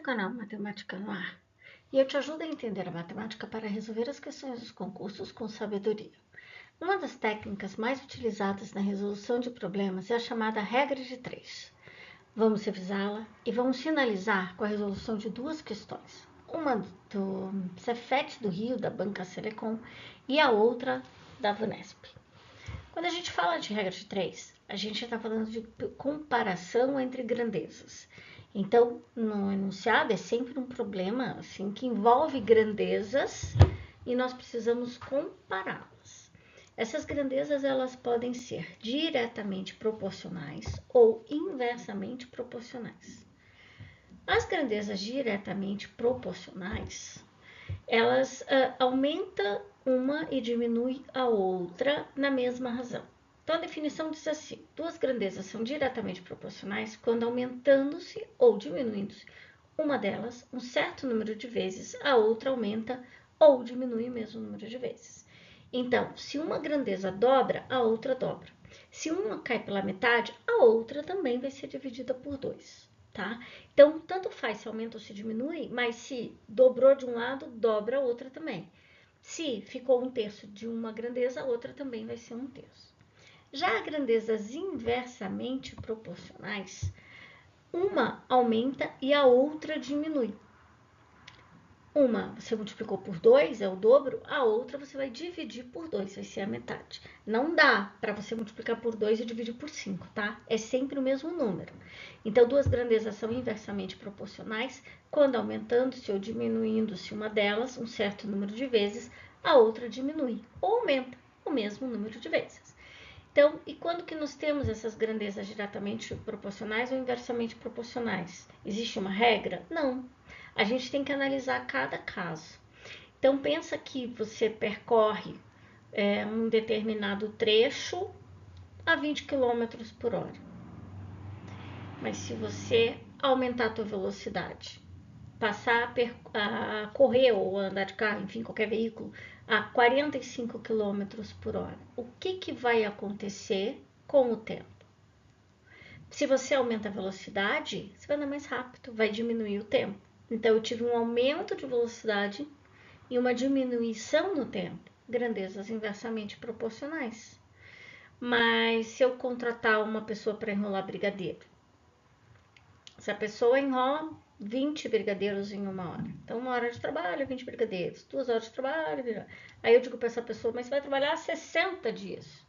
canal Matemática no Ar e eu te ajudo a entender a matemática para resolver as questões dos concursos com sabedoria. Uma das técnicas mais utilizadas na resolução de problemas é a chamada regra de 3. Vamos revisá-la e vamos finalizar com a resolução de duas questões. Uma do Cefet do Rio, da Banca Selecom, e a outra da VUNESP. Quando a gente fala de regra de 3, a gente está falando de comparação entre grandezas. Então, no enunciado é sempre um problema assim, que envolve grandezas e nós precisamos compará-las. Essas grandezas elas podem ser diretamente proporcionais ou inversamente proporcionais. As grandezas diretamente proporcionais, elas aumentam uma e diminui a outra na mesma razão. Então, a definição diz assim: duas grandezas são diretamente proporcionais quando aumentando-se ou diminuindo-se uma delas um certo número de vezes, a outra aumenta ou diminui o mesmo número de vezes. Então, se uma grandeza dobra, a outra dobra. Se uma cai pela metade, a outra também vai ser dividida por 2. Tá? Então, tanto faz se aumenta ou se diminui, mas se dobrou de um lado, dobra a outra também. Se ficou 1/3 de uma grandeza, a outra também vai ser 1/3. Já grandezas inversamente proporcionais, uma aumenta e a outra diminui. Uma você multiplicou por 2, é o dobro, a outra você vai dividir por 2, vai ser a metade. Não dá para você multiplicar por 2 e dividir por 5, tá? É sempre o mesmo número. Então, duas grandezas são inversamente proporcionais quando aumentando-se ou diminuindo-se uma delas um certo número de vezes, a outra diminui ou aumenta o mesmo número de vezes. Então, e quando que nós temos essas grandezas diretamente proporcionais ou inversamente proporcionais? Existe uma regra? Não. A gente tem que analisar cada caso. Então, pensa que você percorre um determinado trecho a 20 km por hora. Mas se você aumentar a tua velocidade, passar a correr ou andar de carro, enfim, qualquer veículo, a 45 km por hora, o que vai acontecer com o tempo? Se você aumenta a velocidade, você vai andar mais rápido, vai diminuir o tempo. Então, eu tive um aumento de velocidade e uma diminuição no tempo, grandezas inversamente proporcionais. Mas se eu contratar uma pessoa para enrolar brigadeiro, se a pessoa enrola 20 brigadeiros em 1 hora, então 1 hora de trabalho, 20 brigadeiros, 2 horas de trabalho, aí eu digo para essa pessoa, mas você vai trabalhar 60 dias.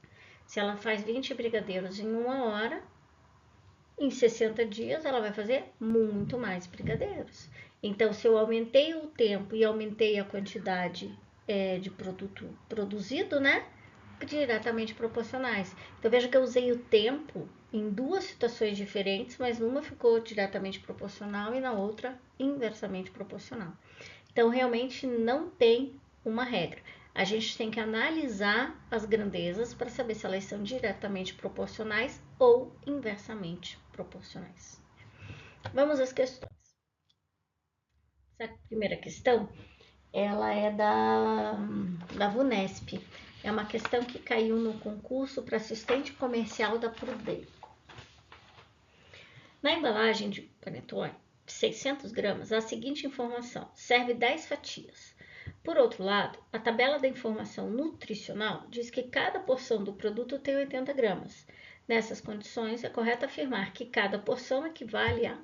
Se ela faz 20 brigadeiros em 1 hora, em 60 dias ela vai fazer muito mais brigadeiros. Então, se eu aumentei o tempo e aumentei a quantidade de produto produzido, né? Diretamente proporcionais. Então, veja que eu usei o tempo em duas situações diferentes, mas numa ficou diretamente proporcional e na outra inversamente proporcional. Então, realmente não tem uma regra. A gente tem que analisar as grandezas para saber se elas são diretamente proporcionais ou inversamente proporcionais. Vamos às questões. Essa primeira questão, ela é da VUNESP. É uma questão que caiu no concurso para assistente comercial da Prudeco. Na embalagem de panetone de 600 gramas, há a seguinte informação: serve 10 fatias. Por outro lado, a tabela da informação nutricional diz que cada porção do produto tem 80 gramas. Nessas condições, é correto afirmar que cada porção equivale a...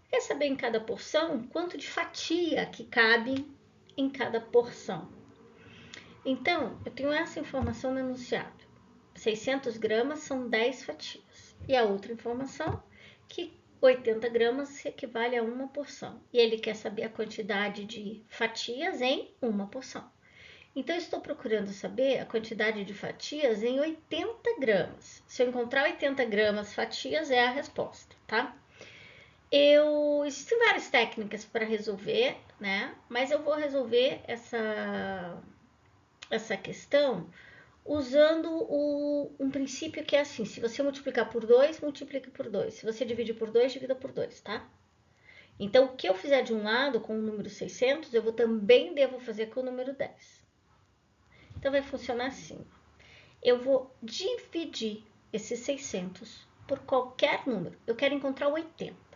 Quer saber em cada porção quanto de fatia que cabe em cada porção? Então, eu tenho essa informação no enunciado. 600 gramas são 10 fatias. E a outra informação, que 80 gramas equivale a uma porção. E ele quer saber a quantidade de fatias em uma porção. Então, eu estou procurando saber a quantidade de fatias em 80 gramas. Se eu encontrar 80 gramas fatias, é a resposta, tá? Existem várias técnicas para resolver, né? Mas eu vou resolver essa questão usando um princípio que é assim: se você multiplicar por 2, multiplica por 2. Se você dividir por 2, divida por 2, tá? Então, o que eu fizer de um lado com o número 600, eu também devo fazer com o número 10. Então, vai funcionar assim. Eu vou dividir esses 600 por qualquer número. Eu quero encontrar 80.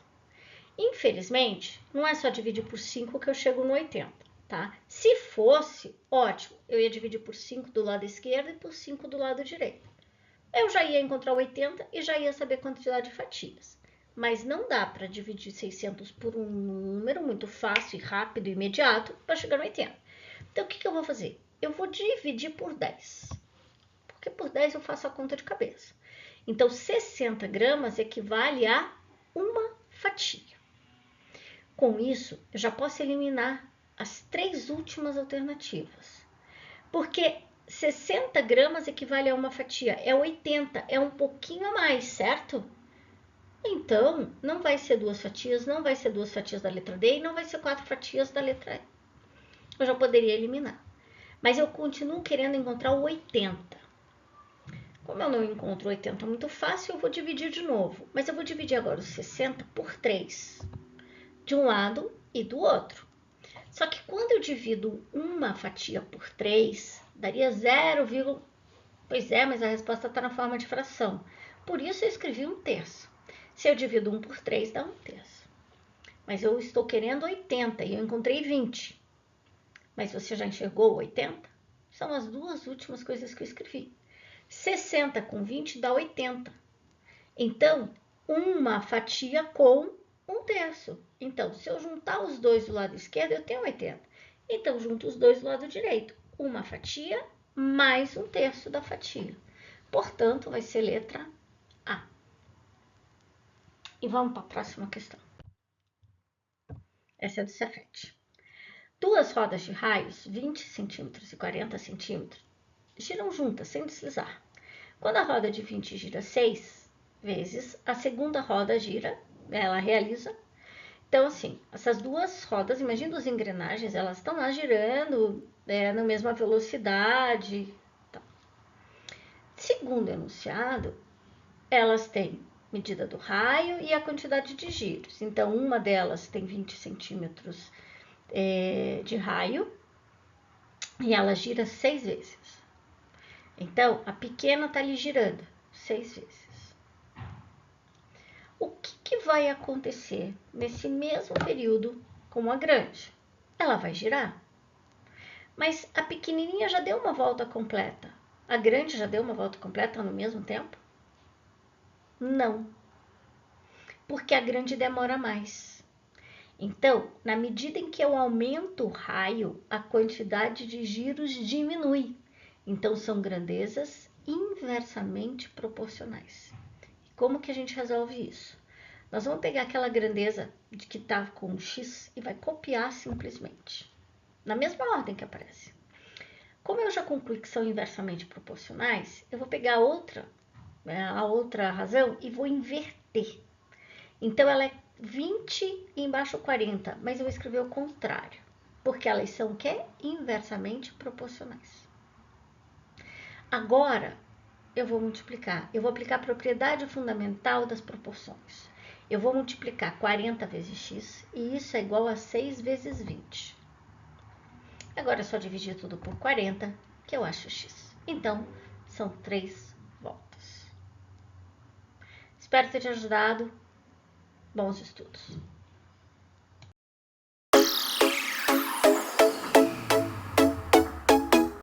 Infelizmente, não é só dividir por 5 que eu chego no 80, tá? Se fosse, ótimo, eu ia dividir por 5 do lado esquerdo e por 5 do lado direito. Eu já ia encontrar 80 e já ia saber a quantidade de fatias. Mas não dá para dividir 600 por um número muito fácil, rápido e imediato para chegar no 80. Então, o que eu vou fazer? Eu vou dividir por 10. Porque por 10 eu faço a conta de cabeça. Então, 60 gramas equivale a uma fatia. Com isso, eu já posso eliminar as 3 últimas alternativas. Porque 60 gramas equivale a uma fatia, é 80, é um pouquinho a mais, certo? Então, não vai ser 2 fatias, não vai ser 2 fatias da letra D e não vai ser 4 fatias da letra E. Eu já poderia eliminar. Mas eu continuo querendo encontrar o 80. Como eu não encontro 80 muito fácil, eu vou dividir de novo. Mas eu vou dividir agora os 60 por 3. De um lado e do outro. Só que quando eu divido uma fatia por 3, daria 0, pois é, mas a resposta está na forma de fração. Por isso eu escrevi 1/3. Se eu divido 1 por 3, dá 1/3. Mas eu estou querendo 80 e eu encontrei 20. Mas você já enxergou 80? São as duas últimas coisas que eu escrevi. 60 com 20 dá 80. Então, uma fatia com 1/3. Então, se eu juntar os dois do lado esquerdo, eu tenho 80. Então, junto os dois do lado direito. Uma fatia mais 1/3 da fatia. Portanto, vai ser letra A. E vamos para a próxima questão. Essa é do Cefete. Duas rodas de raios, 20 centímetros e 40 centímetros, giram juntas, sem deslizar. Quando a roda de 20 gira 6 vezes, a segunda roda gira, ela realiza. Então, assim, essas duas rodas, imagina duas engrenagens, elas estão lá girando na mesma velocidade. Tá. Segundo o enunciado, elas têm medida do raio e a quantidade de giros. Então, uma delas tem 20 centímetros de raio e ela gira 6 vezes. Então, a pequena está ali girando 6 vezes. O que vai acontecer nesse mesmo período com a grande? Ela vai girar. Mas a pequenininha já deu uma volta completa. A grande já deu uma volta completa no mesmo tempo? Não. Porque a grande demora mais. Então, na medida em que eu aumento o raio, a quantidade de giros diminui. Então, são grandezas inversamente proporcionais. Como que a gente resolve isso? Nós vamos pegar aquela grandeza de que está com x e vai copiar simplesmente, na mesma ordem que aparece. Como eu já concluí que são inversamente proporcionais, eu vou pegar a outra razão e vou inverter. Então, ela é 20 e embaixo 40, mas eu escrevi o contrário, porque elas são o quê? Inversamente proporcionais. Agora, eu vou multiplicar. Eu vou aplicar a propriedade fundamental das proporções. Eu vou multiplicar 40 vezes x, e isso é igual a 6 vezes 20. Agora é só dividir tudo por 40, que eu acho x. Então, são 3 voltas. Espero ter te ajudado. Bons estudos!